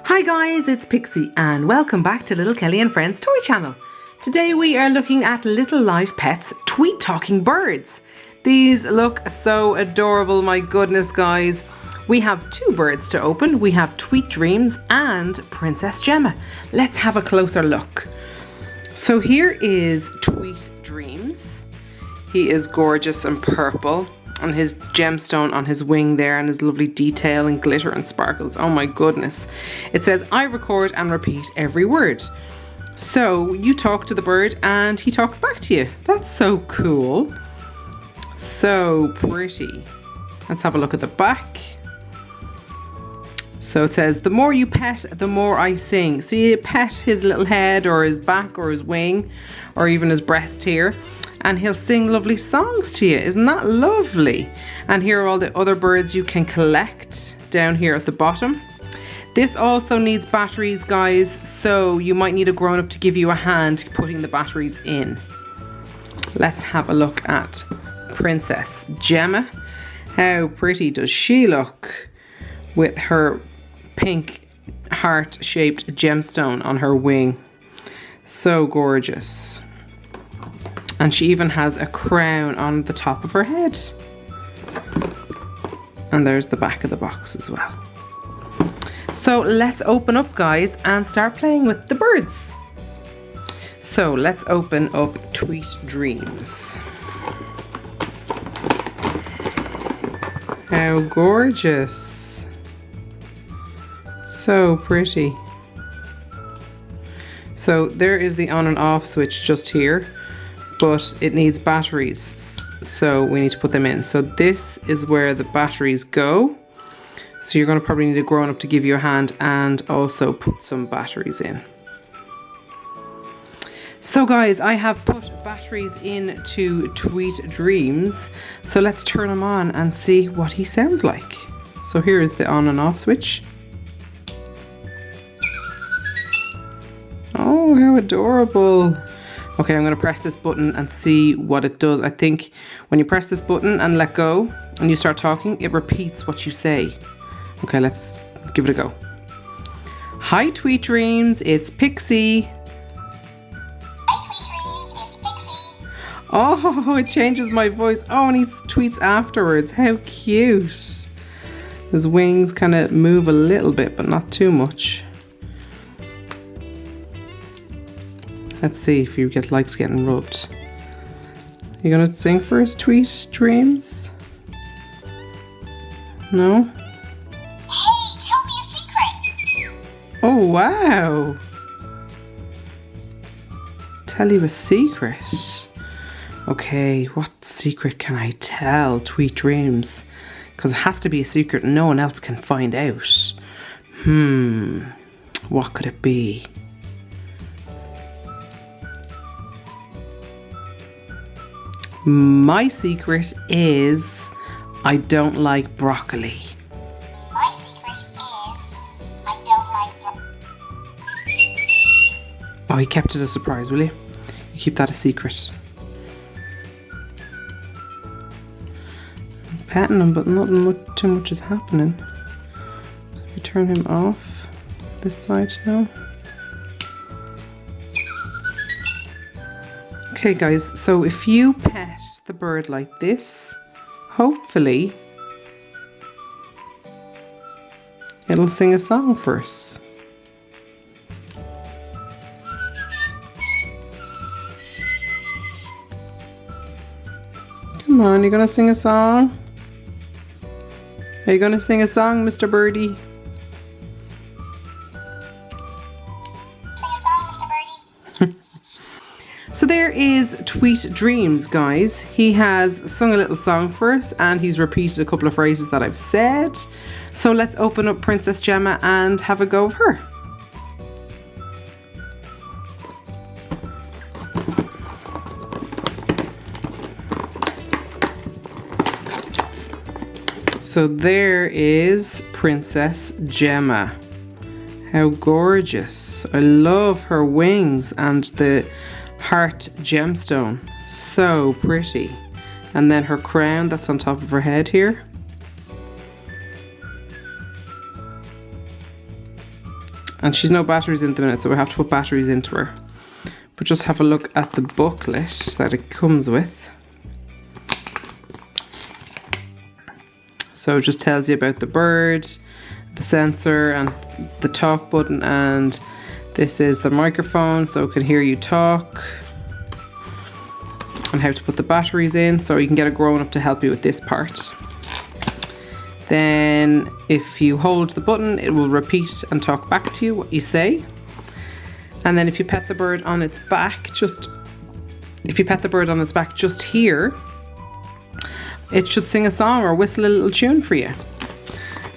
Hi guys, it's Pixie and welcome back to Little Kelly and Friends Toy Channel. Today we are looking at Little Live Pets Tweet Talking Birds. These look so adorable, my goodness guys. We have two birds to open. We have Tweet Dreams and Princess Gemma. Let's have a closer look. So here is Tweet Dreams. He is gorgeous and purple. And his gemstone on his wing there and his lovely detail and glitter and sparkles. Oh my goodness. It says, I record and repeat every word. So you talk to the bird and he talks back to you. That's so cool. So pretty. Let's have a look at the back. So it says, the more you pet, the more I sing. So you pet his little head or his back or his wing or even his breast here. And he'll sing lovely songs to you. Isn't that lovely? And here are all the other birds you can collect down here at the bottom. This also needs batteries, guys, so you might need a grown-up to give you a hand putting the batteries in. Let's have a look at Princess Gemma. How pretty does she look with her pink heart-shaped gemstone on her wing? So gorgeous. And she even has a crown on the top of her head. And there's the back of the box as well. So let's open up, guys, and start playing with the birds. So let's open up Tweet Dreams. How gorgeous. So pretty. So there is the on and off switch just here. But it needs batteries, so we need to put them in. So this is where the batteries go. So you're going to probably need a grown-up to give you a hand and also put some batteries in. So guys, I have put batteries into Tweet Dreams. So let's turn him on and see what he sounds like. So here is the on and off switch. Oh, how adorable. Okay, I'm going to press this button and see what it does. I think when you press this button and let go and you start talking, it repeats what you say. Okay, let's give it a go. Hi, Tweet Dreams, it's Pixie. Hi, Tweet Dreams, it's Pixie. Oh, it changes my voice. Oh, and he tweets afterwards. How cute. His wings kind of move a little bit, but not too much. Let's see if you likes getting rubbed. You gonna sing first, Tweet Dreams? No? Hey, tell me a secret. Oh, wow. Tell you a secret. Okay, what secret can I tell Tweet Dreams? Because it has to be a secret no one else can find out. What could it be? My secret is I don't like broccoli. My secret is I don't like broccoli. Oh, he kept it a surprise, will you? You keep that a secret. I'm petting him, but nothing too much is happening. So if you turn him off this side now. Okay guys, so if you pet the bird like this, hopefully it'll sing a song for us. Come on, you gonna sing a song? Are you gonna sing a song, Mr. Birdie? So there is Tweet Dreams, guys. He has sung a little song for us and he's repeated a couple of phrases that I've said. So let's open up Princess Gemma and have a go of her. So there is Princess Gemma. How gorgeous. I love her wings and the heart gemstone. So pretty. And then her crown that's on top of her head here. And she's no batteries in the minute, so we have to put batteries into her. But just have a look at the booklet that it comes with. So it just tells you about the bird, the sensor and the talk button, and this is the microphone so it can hear you talk, and how to put the batteries in, so you can get a grown-up to help you with this part. Then if you hold the button, it will repeat and talk back to you what you say. And then if you pet the bird on its back, just here, it should sing a song or whistle a little tune for you.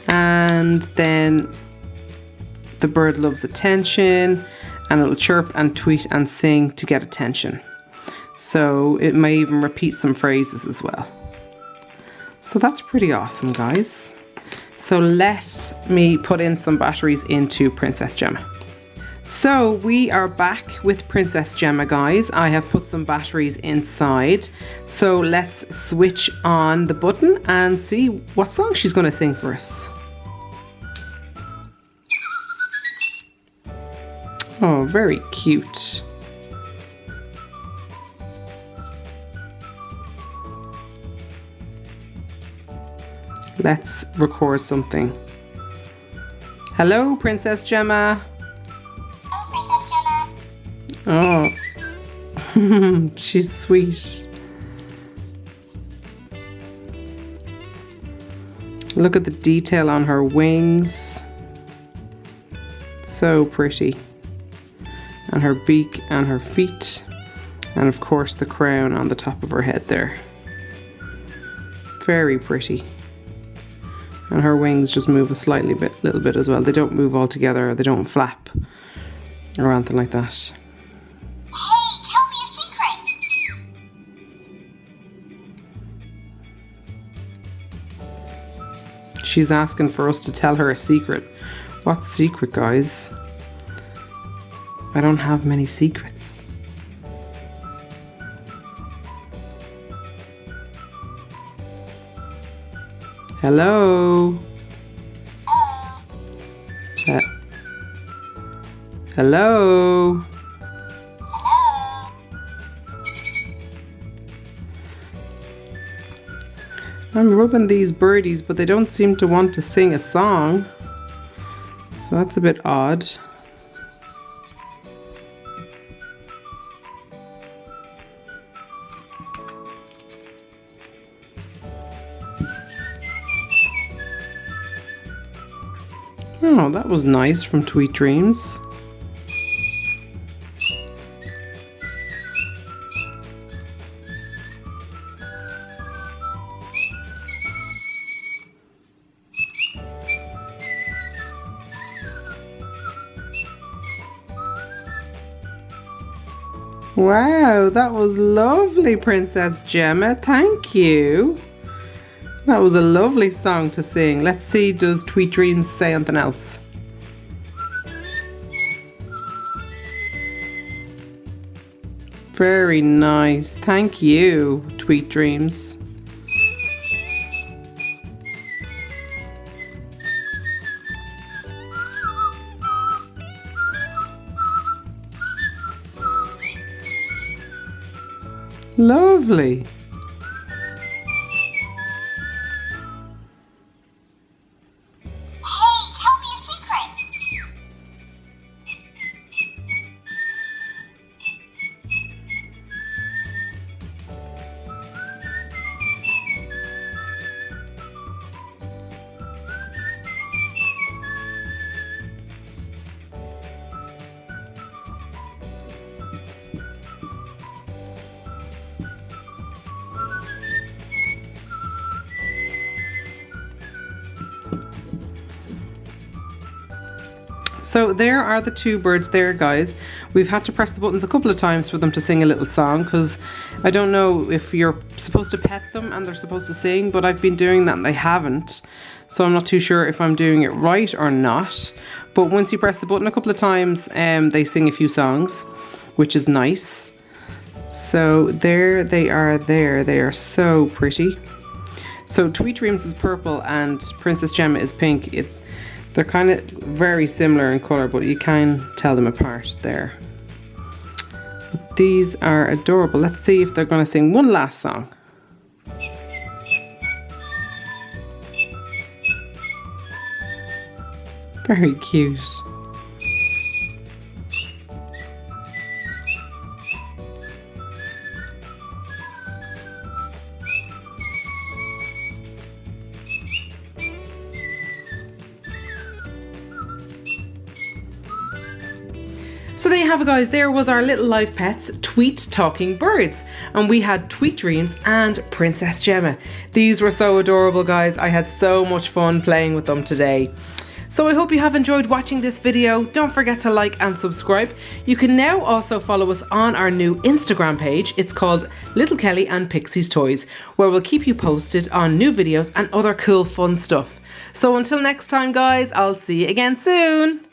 And then the bird loves attention, and it'll chirp and tweet and sing to get attention. So it may even repeat some phrases as well. So that's pretty awesome, guys. So let me put in some batteries into Princess Gemma. So we are back with Princess Gemma, guys. I have put some batteries inside. So let's switch on the button and see what song she's going to sing for us. Oh, very cute. Let's record something. Hello, Princess Gemma. Oh, Princess Gemma. Oh, she's sweet. Look at the detail on her wings. So pretty. And her beak and her feet. And of course the crown on the top of her head there. Very pretty. And her wings just move a little bit as well. They don't move all together, they don't flap or anything like that. Hey, tell me a secret. She's asking for us to tell her a secret. What secret, guys? I don't have many secrets. Hello? Hello? I'm rubbing these birdies, but they don't seem to want to sing a song. So that's a bit odd. Oh, that was nice from Sweet Dreams. Wow, that was lovely, Princess Gemma. Thank you. That was a lovely song to sing. Let's see, does Sweet Dreams say anything else? Very nice. Thank you, Sweet Dreams. Lovely. So there are the two birds there, guys. We've had to press the buttons a couple of times for them to sing a little song, because I don't know if you're supposed to pet them and they're supposed to sing, but I've been doing that and they haven't. So I'm not too sure if I'm doing it right or not. But once you press the button a couple of times, they sing a few songs, which is nice. So there they are there. They are so pretty. So Sweet Dreams is purple and Princess Gemma is pink. They're kind of very similar in colour, but you can tell them apart there. But these are adorable. Let's see if they're going to sing one last song. Very cute. So there you have it, guys. There was our little live pets, Tweet talking birds. And we had Tweet Dreams and Princess Gemma. These were so adorable, guys. I had so much fun playing with them today. So I hope you have enjoyed watching this video. Don't forget to like and subscribe. You can now also follow us on our new Instagram page. It's called Little Kelly and Pixie's Toys, where we'll keep you posted on new videos and other cool fun stuff. So until next time, guys, I'll see you again soon.